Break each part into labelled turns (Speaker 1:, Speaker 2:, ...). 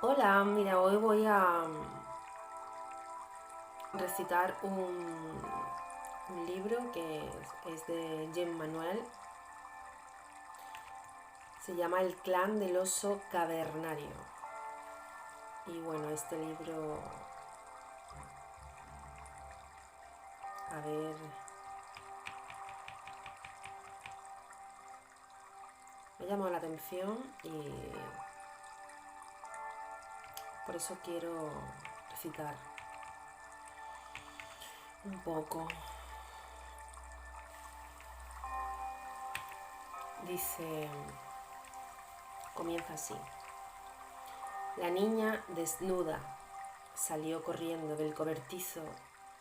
Speaker 1: Hola, mira, hoy voy a recitar un libro que es de Jean Manuel. Se llama El clan del oso cavernario. Y bueno, este libro, a ver, me ha llamado la atención y por eso quiero recitar un poco. Dice, comienza así. La niña desnuda salió corriendo del cobertizo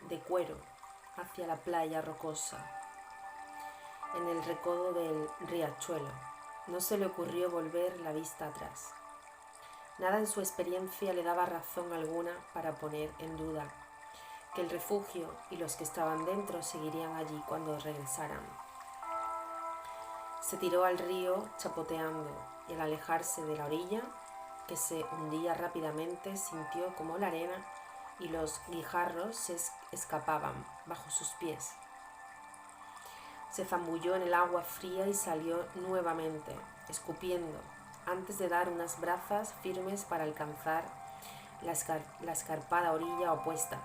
Speaker 1: de cuero hacia la playa rocosa en el recodo del riachuelo. No se le ocurrió volver la vista atrás. Nada en su experiencia le daba razón alguna para poner en duda que el refugio y los que estaban dentro seguirían allí cuando regresaran. Se tiró al río chapoteando y al alejarse de la orilla, que se hundía rápidamente, sintió como la arena y los guijarros se escapaban bajo sus pies. Se zambulló en el agua fría y salió nuevamente, escupiendo, antes de dar unas brazas firmes para alcanzar la escarpada orilla opuesta.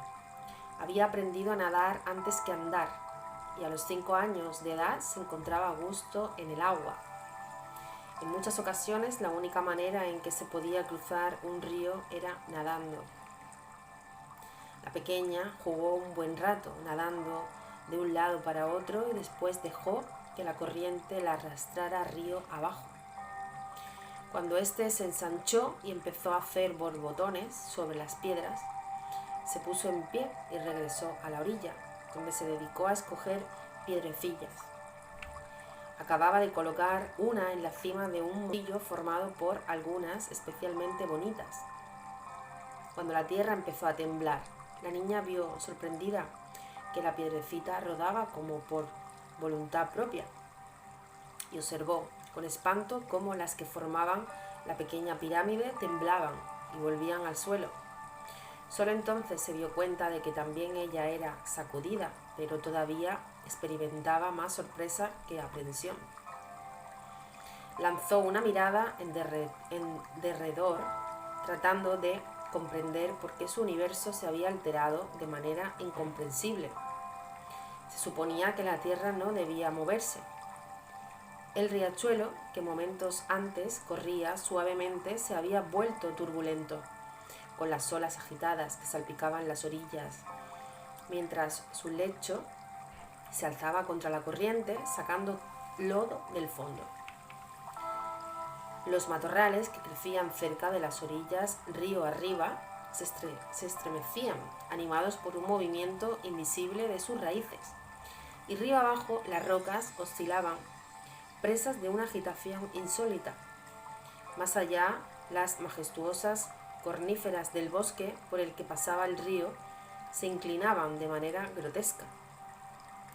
Speaker 1: Había aprendido a nadar antes que a andar, y a los 5 años de edad se encontraba a gusto en el agua. En muchas ocasiones la única manera en que se podía cruzar un río era nadando. La pequeña jugó un buen rato nadando de un lado para otro y después dejó que la corriente la arrastrara río abajo. Cuando éste se ensanchó y empezó a hacer borbotones sobre las piedras, se puso en pie y regresó a la orilla, donde se dedicó a escoger piedrecillas. Acababa de colocar una en la cima de un morillo formado por algunas especialmente bonitas. Cuando la tierra empezó a temblar, la niña vio, sorprendida, que la piedrecita rodaba como por voluntad propia y observó con espanto cómo las que formaban la pequeña pirámide temblaban y volvían al suelo. Solo entonces se dio cuenta de que también ella era sacudida, pero todavía experimentaba más sorpresa que aprensión. Lanzó una mirada en derredor, tratando de comprender por qué su universo se había alterado de manera incomprensible. Se suponía que la Tierra no debía moverse. El riachuelo, que momentos antes corría suavemente, se había vuelto turbulento, con las olas agitadas que salpicaban las orillas, mientras su lecho se alzaba contra la corriente, sacando lodo del fondo. Los matorrales que crecían cerca de las orillas río arriba se estremecían, animados por un movimiento invisible de sus raíces, y río abajo las rocas oscilaban, presas de una agitación insólita. Más allá, las majestuosas corníferas del bosque por el que pasaba el río se inclinaban de manera grotesca.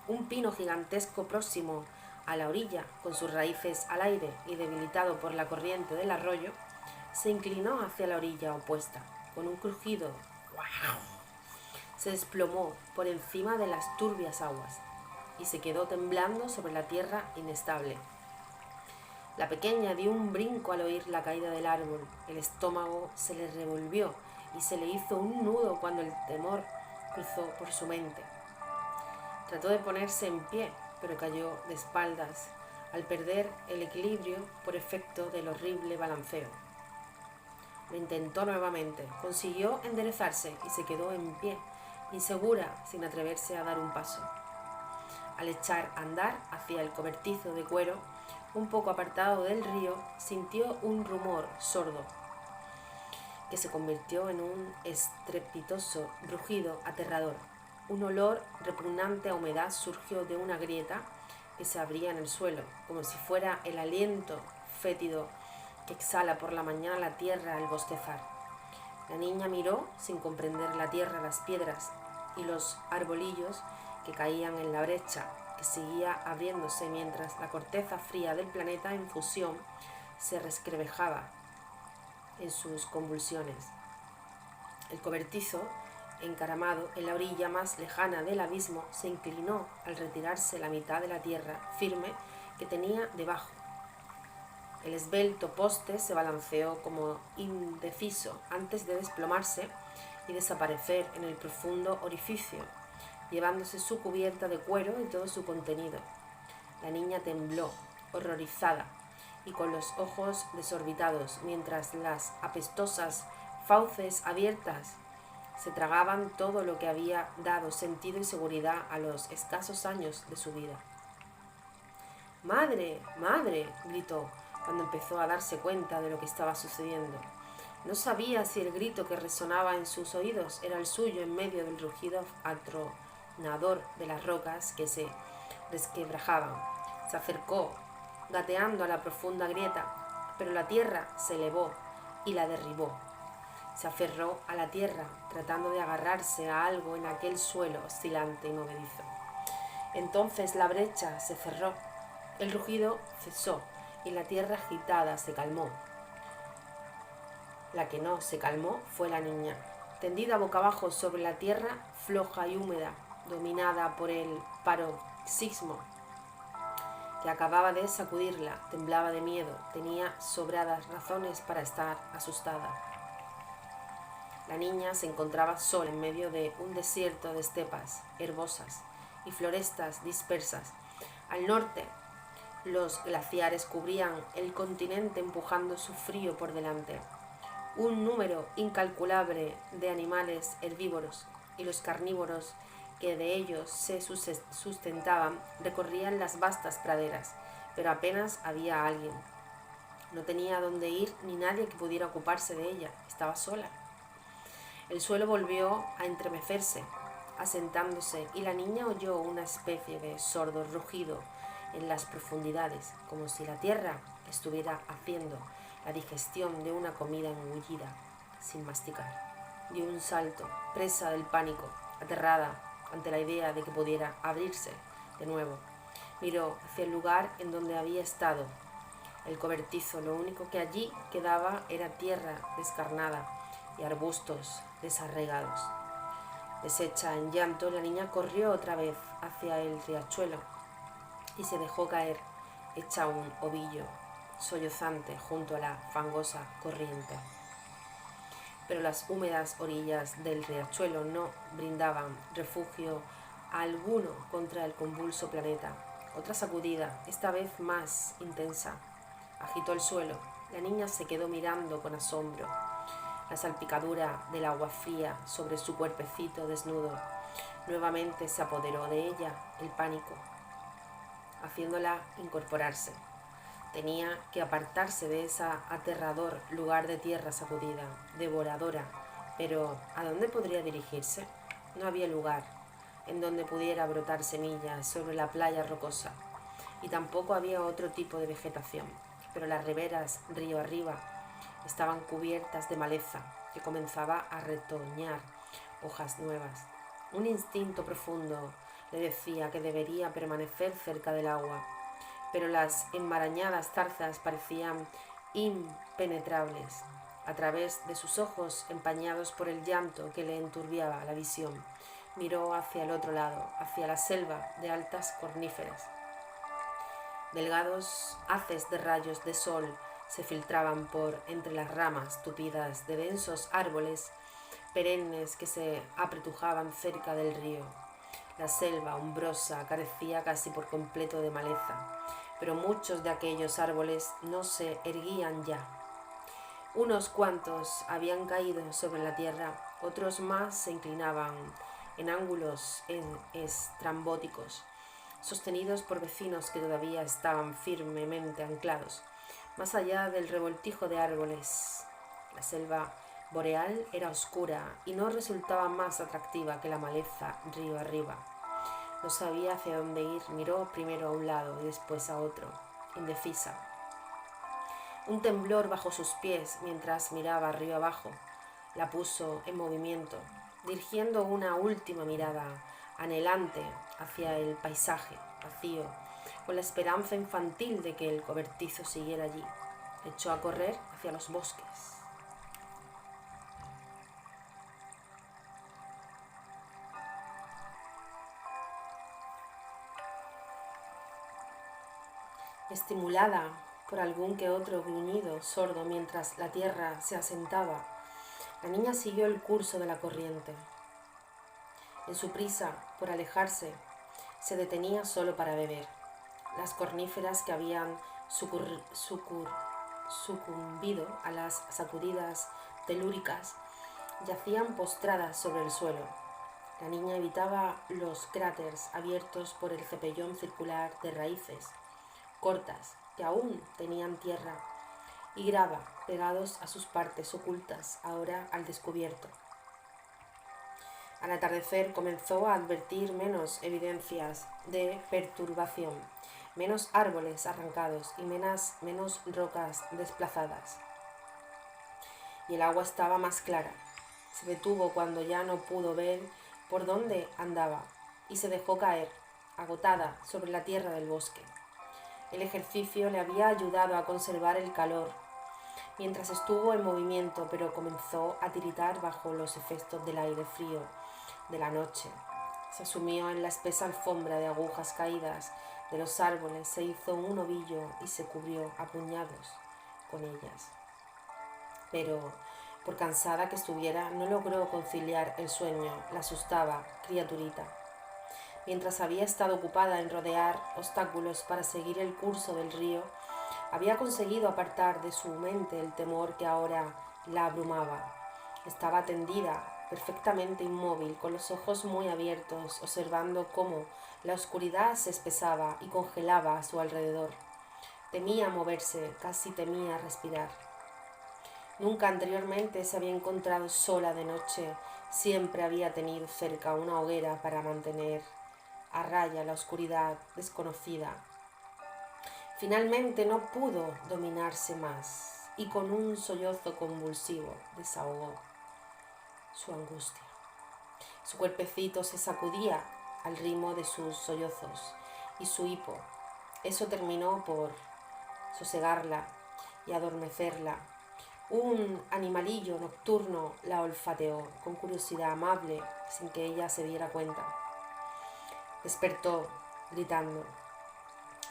Speaker 1: Un pino gigantesco próximo a la orilla, con sus raíces al aire y debilitado por la corriente del arroyo, se inclinó hacia la orilla opuesta. Con un crujido, se desplomó por encima de las turbias aguas y se quedó temblando sobre la tierra inestable. La pequeña dio un brinco al oír la caída del árbol. El estómago se le revolvió y se le hizo un nudo cuando el temor cruzó por su mente. Trató de ponerse en pie, pero cayó de espaldas al perder el equilibrio por efecto del horrible balanceo. Lo intentó nuevamente, consiguió enderezarse y se quedó en pie, insegura, sin atreverse a dar un paso. Al echar a andar hacia el cobertizo de cuero, un poco apartado del río, sintió un rumor sordo que se convirtió en un estrepitoso rugido aterrador. Un olor repugnante a humedad surgió de una grieta que se abría en el suelo, como si fuera el aliento fétido que exhala por la mañana la tierra al bostezar. La niña miró, sin comprender la tierra, las piedras y los arbolillos que caían en la brecha, que seguía abriéndose mientras la corteza fría del planeta en fusión se resquebrajaba en sus convulsiones. El cobertizo, encaramado en la orilla más lejana del abismo, se inclinó al retirarse la mitad de la tierra firme que tenía debajo. El esbelto poste se balanceó como indeciso antes de desplomarse y desaparecer en el profundo orificio, llevándose su cubierta de cuero y todo su contenido. La niña tembló, horrorizada, y con los ojos desorbitados, mientras las apestosas fauces abiertas se tragaban todo lo que había dado sentido y seguridad a los escasos años de su vida. ¡Madre! ¡Madre!, gritó, cuando empezó a darse cuenta de lo que estaba sucediendo. No sabía si el grito que resonaba en sus oídos era el suyo en medio del rugido atronador de las rocas que se resquebrajaban. Se acercó, gateando a la profunda grieta, pero la tierra se elevó y la derribó. Se aferró a la tierra, tratando de agarrarse a algo en aquel suelo oscilante y movedizo. Entonces la brecha se cerró, el rugido cesó y la tierra agitada se calmó. La que no se calmó fue la niña, tendida boca abajo sobre la tierra floja y húmeda, dominada por el paroxismo que acababa de sacudirla. Temblaba de miedo, tenía sobradas razones para estar asustada. La niña se encontraba sola en medio de un desierto de estepas herbosas y florestas dispersas. Al norte, los glaciares cubrían el continente empujando su frío por delante. Un número incalculable de animales herbívoros y los carnívoros que de ellos se sustentaban recorrían las vastas praderas, pero apenas había alguien. No tenía dónde ir ni nadie que pudiera ocuparse de ella. Estaba sola. El suelo volvió a entremecerse, asentándose, y la niña oyó una especie de sordo rugido en las profundidades, como si la tierra estuviera haciendo la digestión de una comida engullida, sin masticar. Dio un salto, presa del pánico, aterrada ante la idea de que pudiera abrirse de nuevo. Miró hacia el lugar en donde había estado. El cobertizo, lo único que allí quedaba era tierra descarnada y arbustos desarraigados. Deshecha en llanto, la niña corrió otra vez hacia el riachuelo y se dejó caer, hecha un ovillo, sollozante junto a la fangosa corriente. Pero las húmedas orillas del riachuelo no brindaban refugio alguno contra el convulso planeta. Otra sacudida, esta vez más intensa, agitó el suelo. La niña se quedó mirando con asombro la salpicadura del agua fría sobre su cuerpecito desnudo. Nuevamente se apoderó de ella el pánico, haciéndola incorporarse. Tenía que apartarse de ese aterrador lugar de tierra sacudida, devoradora, pero ¿a dónde podría dirigirse? No había lugar en donde pudiera brotar semillas sobre la playa rocosa, y tampoco había otro tipo de vegetación, pero las riberas río arriba estaban cubiertas de maleza que comenzaba a retoñar hojas nuevas. Un instinto profundo le decía que debería permanecer cerca del agua, pero las enmarañadas zarzas parecían impenetrables. A través de sus ojos empañados por el llanto que le enturbiaba la visión, miró hacia el otro lado, hacia la selva de altas corníferas. Delgados haces de rayos de sol se filtraban por entre las ramas tupidas de densos árboles perennes que se apretujaban cerca del río. La selva umbrosa carecía casi por completo de maleza, pero muchos de aquellos árboles no se erguían ya. Unos cuantos habían caído sobre la tierra, otros más se inclinaban en ángulos estrambóticos, sostenidos por vecinos que todavía estaban firmemente anclados. Más allá del revoltijo de árboles, la selva boreal era oscura y no resultaba más atractiva que la maleza río arriba. No sabía hacia dónde ir, miró primero a un lado y después a otro, indecisa. Un temblor bajo sus pies mientras miraba río abajo la puso en movimiento, dirigiendo una última mirada anhelante hacia el paisaje vacío, con la esperanza infantil de que el cobertizo siguiera allí. Echó a correr hacia los bosques. Estimulada por algún que otro gruñido sordo mientras la tierra se asentaba, la niña siguió el curso de la corriente. En su prisa por alejarse, se detenía solo para beber. Las corníferas que habían sucumbido a las sacudidas telúricas yacían postradas sobre el suelo. La niña evitaba los cráteres abiertos por el cepellón circular de raíces cortas que aún tenían tierra y grava pegados a sus partes ocultas, ahora al descubierto. Al atardecer comenzó a advertir menos evidencias de perturbación, menos árboles arrancados y menos rocas desplazadas. Y el agua estaba más clara. Se detuvo cuando ya no pudo ver por dónde andaba y se dejó caer, agotada, sobre la tierra del bosque. El ejercicio le había ayudado a conservar el calor mientras estuvo en movimiento, pero comenzó a tiritar bajo los efectos del aire frío de la noche. Se sumió en la espesa alfombra de agujas caídas de los árboles, se hizo un ovillo y se cubrió a puñados con ellas. Pero, por cansada que estuviera, no logró conciliar el sueño, la asustaba, criaturita. Mientras había estado ocupada en rodear obstáculos para seguir el curso del río, había conseguido apartar de su mente el temor que ahora la abrumaba. Estaba tendida, perfectamente inmóvil, con los ojos muy abiertos, observando cómo la oscuridad se espesaba y congelaba a su alrededor. Temía moverse, casi temía respirar. Nunca anteriormente se había encontrado sola de noche, siempre había tenido cerca una hoguera para mantener a raya la oscuridad desconocida. Finalmente no pudo dominarse más y con un sollozo convulsivo desahogó su angustia. Su cuerpecito se sacudía al ritmo de sus sollozos y su hipo. Eso terminó por sosegarla y adormecerla. Un animalillo nocturno la olfateó con curiosidad amable sin que ella se diera cuenta. Despertó, gritando.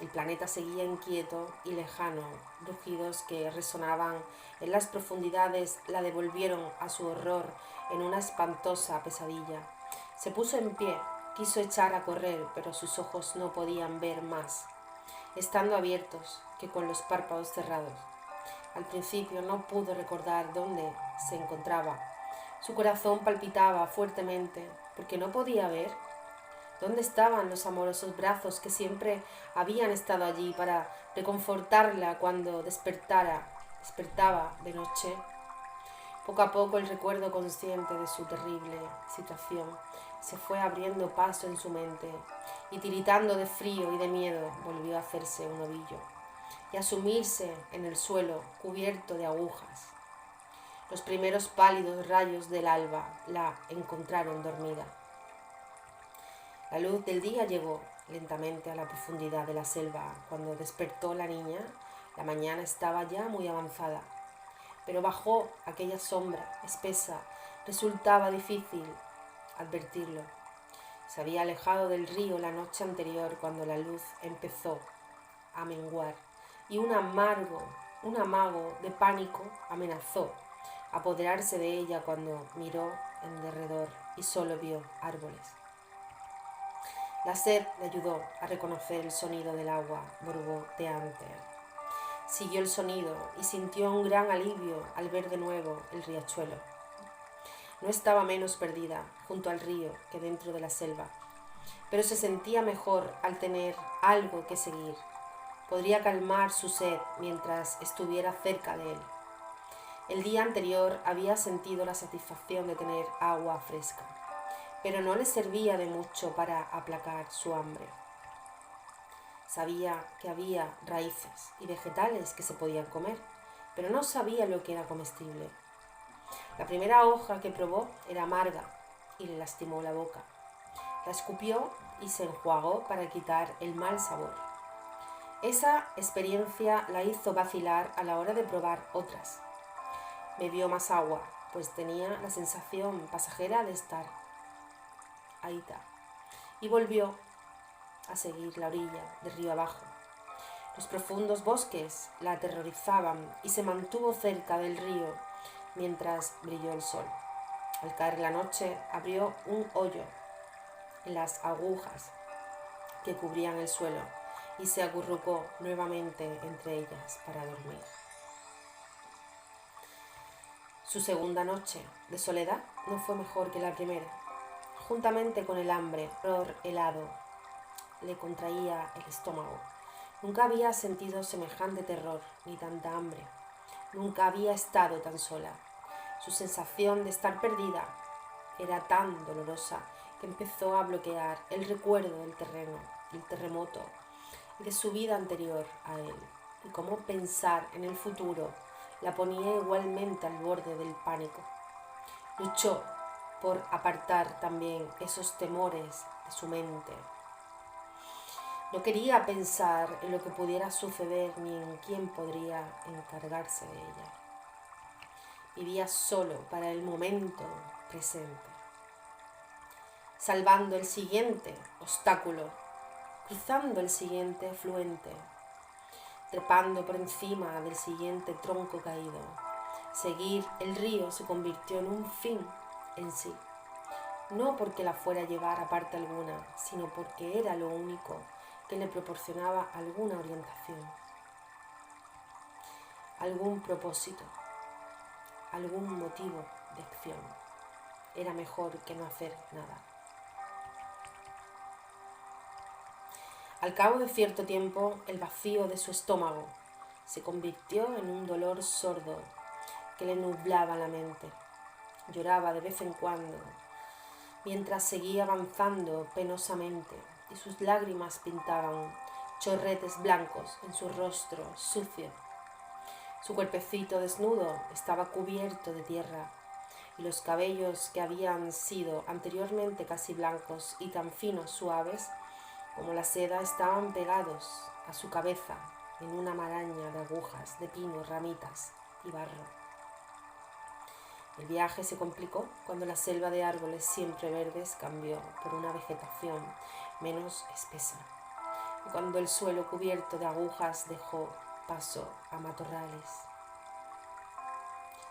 Speaker 1: El planeta seguía inquieto y lejano. Rugidos que resonaban en las profundidades la devolvieron a su horror en una espantosa pesadilla. Se puso en pie, quiso echar a correr, pero sus ojos no podían ver más, estando abiertos que con los párpados cerrados. Al principio no pudo recordar dónde se encontraba. Su corazón palpitaba fuertemente porque no podía ver. ¿Dónde estaban los amorosos brazos que siempre habían estado allí para reconfortarla cuando despertaba de noche? Poco a poco el recuerdo consciente de su terrible situación se fue abriendo paso en su mente y tiritando de frío y de miedo volvió a hacerse un ovillo y a sumirse en el suelo cubierto de agujas. Los primeros pálidos rayos del alba la encontraron dormida. La luz del día llegó lentamente a la profundidad de la selva. Cuando despertó la niña, la mañana estaba ya muy avanzada, pero bajo aquella sombra espesa resultaba difícil advertirlo. Se había alejado del río la noche anterior cuando la luz empezó a menguar y un amago de pánico amenazó apoderarse de ella cuando miró en derredor y solo vio árboles. La sed le ayudó a reconocer el sonido del agua borboteante. Siguió el sonido y sintió un gran alivio al ver de nuevo el riachuelo. No estaba menos perdida junto al río que dentro de la selva, pero se sentía mejor al tener algo que seguir. Podría calmar su sed mientras estuviera cerca de él. El día anterior había sentido la satisfacción de tener agua fresca, pero no le servía de mucho para aplacar su hambre. Sabía que había raíces y vegetales que se podían comer, pero no sabía lo que era comestible. La primera hoja que probó era amarga y le lastimó la boca. La escupió y se enjuagó para quitar el mal sabor. Esa experiencia la hizo vacilar a la hora de probar otras. Bebió más agua, pues tenía la sensación pasajera de estar ahita, y volvió a seguir la orilla de río abajo. Los profundos bosques la aterrorizaban y se mantuvo cerca del río mientras brilló el sol. Al caer la noche abrió un hoyo en las agujas que cubrían el suelo y se acurrucó nuevamente entre ellas para dormir. Su segunda noche de soledad no fue mejor que la primera. Juntamente con el hambre, el helado le contraía el estómago. Nunca había sentido semejante terror ni tanta hambre. Nunca había estado tan sola. Su sensación de estar perdida era tan dolorosa que empezó a bloquear el recuerdo del terremoto y de su vida anterior a él. Y cómo pensar en el futuro la ponía igualmente al borde del pánico. Luchó por apartar también esos temores de su mente. No quería pensar en lo que pudiera suceder ni en quién podría encargarse de ella. Vivía solo para el momento presente, salvando el siguiente obstáculo, cruzando el siguiente afluente, trepando por encima del siguiente tronco caído. Seguir el río se convirtió en un fin en sí, no porque la fuera a llevar a parte alguna, sino porque era lo único que le proporcionaba alguna orientación, algún propósito, algún motivo de acción. Era mejor que no hacer nada. Al cabo de cierto tiempo, el vacío de su estómago se convirtió en un dolor sordo que le nublaba la mente. Lloraba de vez en cuando, mientras seguía avanzando penosamente, y sus lágrimas pintaban chorretes blancos en su rostro sucio. Su cuerpecito desnudo estaba cubierto de tierra, y los cabellos que habían sido anteriormente casi blancos y tan finos, suaves como la seda, estaban pegados a su cabeza en una maraña de agujas, de pino, ramitas y barro. El viaje se complicó cuando la selva de árboles siempre verdes cambió por una vegetación menos espesa, y cuando el suelo cubierto de agujas dejó paso a matorrales,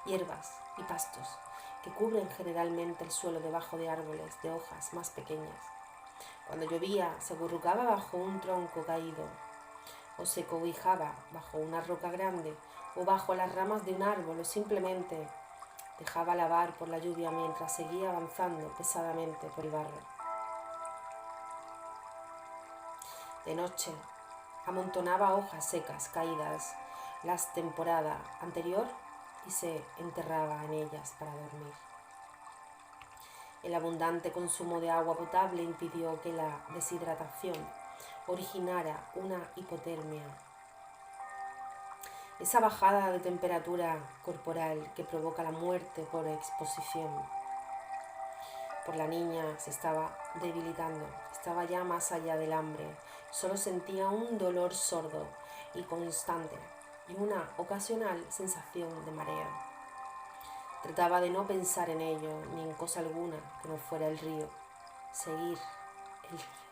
Speaker 1: hierbas y pastos que cubren generalmente el suelo debajo de árboles de hojas más pequeñas. Cuando llovía, se acurrucaba bajo un tronco caído, o se cobijaba bajo una roca grande, o bajo las ramas de un árbol, o simplemente dejaba lavar por la lluvia mientras seguía avanzando pesadamente por el barro. De noche, amontonaba hojas secas caídas la temporada anterior y se enterraba en ellas para dormir. El abundante consumo de agua potable impidió que la deshidratación originara una hipotermia. Esa bajada de temperatura corporal que provoca la muerte por exposición. Por la niña se estaba debilitando, estaba ya más allá del hambre, solo sentía un dolor sordo y constante y una ocasional sensación de mareo. Trataba de no pensar en ello ni en cosa alguna que no fuera el río, seguir el río.